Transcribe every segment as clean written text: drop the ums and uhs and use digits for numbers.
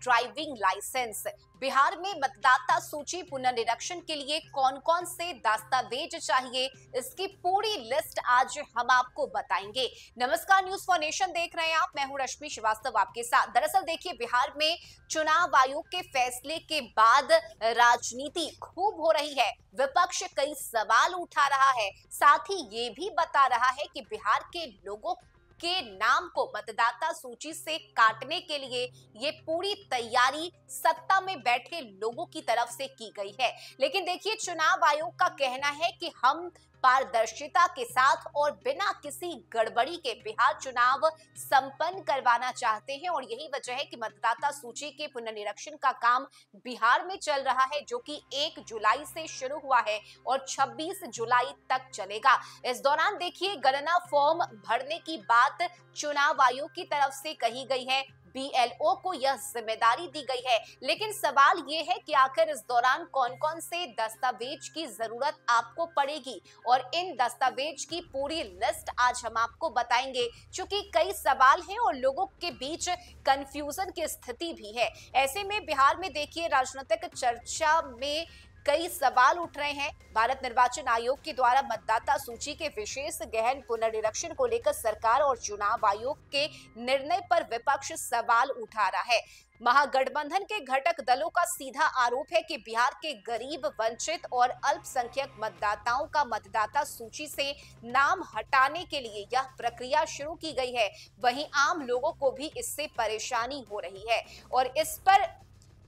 Driving licence. Bihar में मतदाता सूची पुनर्निरीक्षण के लिए कौन कौन से दस्तावेज चाहिए, इसकी पूरी लिस्ट आज हम आपको बताएंगे। नमस्कार, न्यूज फॉर नेशन देख रहे हैं आप, मैं हूं रश्मि श्रीवास्तव आपके साथ। दरअसल देखिए, बिहार में चुनाव आयोग के फैसले के बाद राजनीति खूब हो रही है। विपक्ष कई सवाल उठा रहा है, साथ ही ये भी बता रहा है कि बिहार के लोगों के नाम को मतदाता सूची से काटने के लिए ये पूरी तैयारी सत्ता में बैठे लोगों की तरफ से की गई है। लेकिन देखिए, चुनाव आयोग का कहना है कि हम पारदर्शिता के साथ और बिना किसी गड़बड़ी के बिहार चुनाव संपन्न करवाना चाहते हैं, और यही वजह है कि मतदाता सूची के पुनर्निरीक्षण का काम बिहार में चल रहा है, जो कि 1 जुलाई से शुरू हुआ है और 26 जुलाई तक चलेगा। इस दौरान देखिए, गणना फॉर्म भरने की बात चुनाव आयोग की तरफ से कही गई है, बीएलओ को यह जिम्मेदारी दी गई है। लेकिन सवाल यह है कि आखिर इस दौरान कौन कौन से दस्तावेज की जरूरत आपको पड़ेगी, और इन दस्तावेज की पूरी लिस्ट आज हम आपको बताएंगे। चूंकि कई सवाल हैं और लोगों के बीच कंफ्यूजन की स्थिति भी है, ऐसे में बिहार में देखिए राजनीतिक चर्चा में कई सवाल उठ रहे हैं। भारत निर्वाचन आयोग के द्वारा मतदाता सूची के विशेष गहन पुनर्निरीक्षण को लेकर सरकार और चुनाव आयोग के निर्णय पर विपक्ष सवाल उठा रहा है। महागठबंधन के घटक दलों का सीधा आरोप है कि बिहार के गरीब, वंचित और अल्पसंख्यक मतदाताओं का मतदाता सूची से नाम हटाने के लिए यह प्रक्रिया शुरू की गई है। वहीं आम लोगों को भी इससे परेशानी हो रही है, और इस पर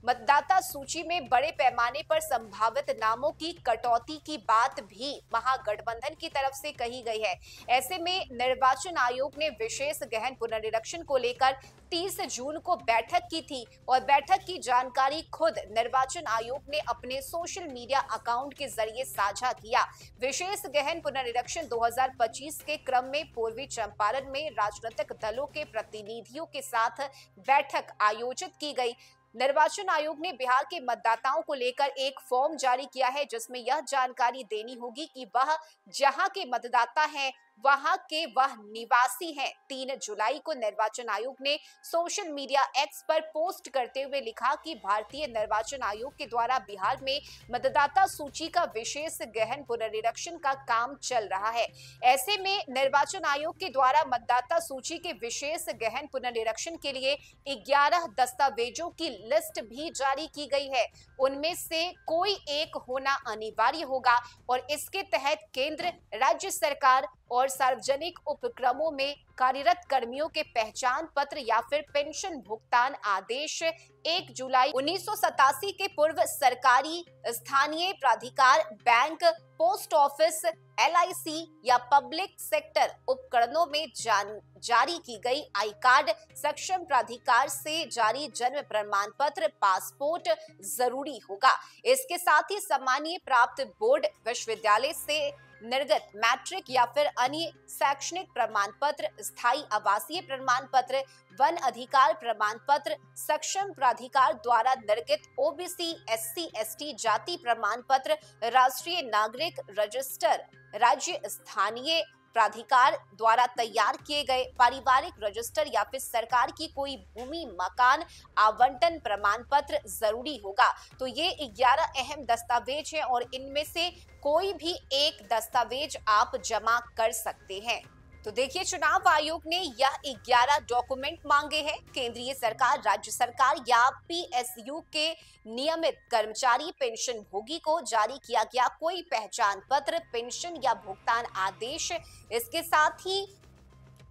मतदाता सूची में बड़े पैमाने पर संभावित नामों की कटौती की बात भी महागठबंधन की तरफ से कही गई है। ऐसे में निर्वाचन आयोग ने विशेष गहन पुनर्निरीक्षण को लेकर 30 जून को बैठक की थी, और बैठक की जानकारी खुद निर्वाचन आयोग ने अपने सोशल मीडिया अकाउंट के जरिए साझा किया। विशेष गहन पुनर्निरीक्षण 2025 के क्रम में पूर्वी चंपारण में राजनीतिक दलों के प्रतिनिधियों के साथ बैठक आयोजित की गई। निर्वाचन आयोग ने बिहार के मतदाताओं को लेकर एक फॉर्म जारी किया है, जिसमें यह जानकारी देनी होगी कि वह जहां के मतदाता हैं वहां के वह निवासी हैं। 3 जुलाई को निर्वाचन आयोग ने सोशल मीडिया एक्स पर पोस्ट करते हुए लिखा कि भारतीय निर्वाचन आयोग के द्वारा बिहार में मतदाता सूची का विशेष गहन पुनर्निरीक्षण का काम चल रहा है। ऐसे में निर्वाचन आयोग के द्वारा मतदाता सूची के विशेष गहन पुनर्निरीक्षण के लिए 11 दस्तावेजों की लिस्ट भी जारी की गई है। उनमें से कोई एक होना अनिवार्य होगा, और इसके तहत केंद्र, राज्य सरकार और सार्वजनिक उपक्रमों में कार्यरत कर्मियों के पहचान पत्र या फिर पेंशन भुगतान आदेश, 1 जुलाई 1987 के पूर्व सरकारी स्थानीय प्राधिकार, बैंक, पोस्ट ऑफिस, एलआईसी या पब्लिक सेक्टर उपकरणों में जारी की गई आई कार्ड, सक्षम प्राधिकार से जारी जन्म प्रमाण पत्र, पासपोर्ट जरूरी होगा। इसके साथ ही सामान्य प्राप्त बोर्ड, विश्वविद्यालय से निर्गत मैट्रिक या फिर अन्य शैक्षणिक प्रमाण पत्र, स्थायी आवासीय प्रमाण पत्र, वन अधिकार प्रमाण पत्र, सक्षम प्राधिकार द्वारा निर्गत ओबीसी, एससी, एसटी जाति प्रमाण पत्र, राष्ट्रीय नागरिक रजिस्टर, राज्य स्थानीय प्राधिकार द्वारा तैयार किए गए पारिवारिक रजिस्टर या फिर सरकार की कोई भूमि मकान आवंटन प्रमाण पत्र जरूरी होगा। तो ये 11 अहम दस्तावेज हैं, और इनमें से कोई भी एक दस्तावेज आप जमा कर सकते हैं। तो देखिए, चुनाव आयोग ने यह 11 डॉक्यूमेंट मांगे हैं। केंद्रीय सरकार, राज्य सरकार या पीएसयू के नियमित कर्मचारी पेंशनभोगी को जारी किया गया कोई पहचान पत्र, पेंशन या भुगतान आदेश। इसके साथ ही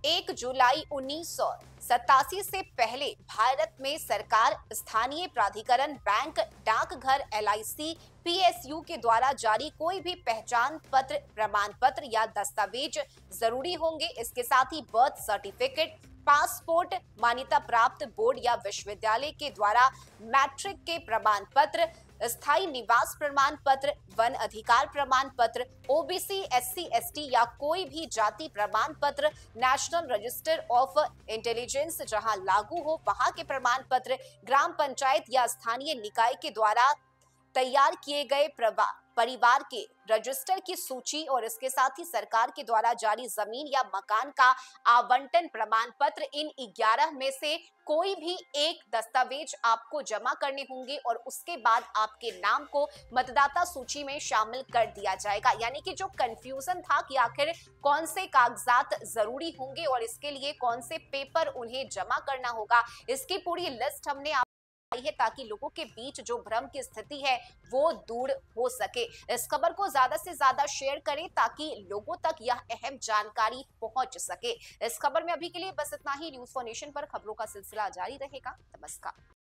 1 जुलाई 1987 से पहले भारत में सरकार, स्थानीय प्राधिकरण, बैंक, डाकघर, एलआईसी, पीएसयू के द्वारा जारी कोई भी पहचान पत्र, प्रमाण पत्र या दस्तावेज जरूरी होंगे। इसके साथ ही बर्थ सर्टिफिकेट, पासपोर्ट, मान्यता प्राप्त बोर्ड या विश्वविद्यालय के द्वारा मैट्रिक के प्रमाण पत्र, स्थायी निवास प्रमाण पत्र, वन अधिकार प्रमाण पत्र, ओबीसी, एससी, एसटी या कोई भी जाति प्रमाण पत्र, नेशनल रजिस्टर ऑफ इंटेलिजेंस जहां लागू हो वहां के प्रमाण पत्र, ग्राम पंचायत या स्थानीय निकाय के द्वारा तैयार किए गए परिवार के रजिस्टर की सूची और इसके साथ ही सरकार के द्वारा जारी जमीन या मकान का आवंटन प्रमाण पत्र, इन 11 में से कोई भी एक दस्तावेज आपको जमा करने होंगे और उसके बाद आपके नाम को मतदाता सूची में शामिल कर दिया जाएगा। यानी कि जो कंफ्यूजन था कि आखिर कौन से कागजात जरूरी होंगे और इसके लिए कौन से पेपर उन्हें जमा करना होगा, इसकी पूरी लिस्ट हमने है ताकि लोगों के बीच जो भ्रम की स्थिति है वो दूर हो सके। इस खबर को ज्यादा से ज्यादा शेयर करें ताकि लोगों तक यह अहम जानकारी पहुंच सके। इस खबर में अभी के लिए बस इतना ही। न्यूज़4नेशन पर खबरों का सिलसिला जारी रहेगा। नमस्कार।